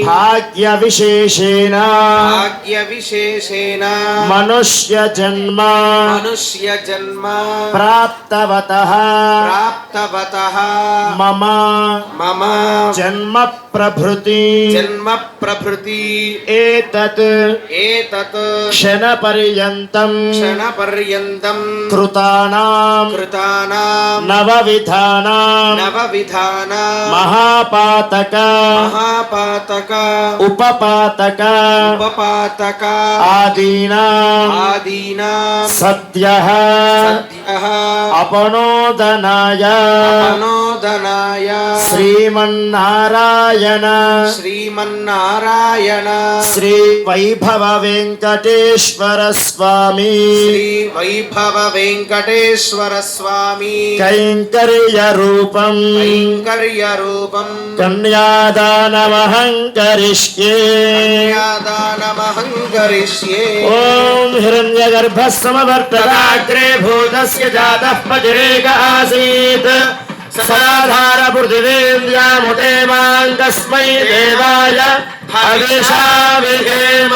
भाग्य विशेषेण मनुष्य जन्म प्राप्तवतः मम जन्म प्रभृति एतत् क्षण पर्यन्तं कृतानां नवविधानां महापातक उपपातक आदीनां सद्यः अपनोदनाय श्रीमन्नारायण श्री वैभव वेंकटेश्वर स्वामी कैंकर्य रूपं कन्यादानमहं करिष्ये ओम हिरण्यगर्भः समवर्तदाग्रे भूतस्य जातः पतिरेक आसीत् सदाधार पृथिवीन्द्यामुते मां तस्मै देवाय हविषा विधेम।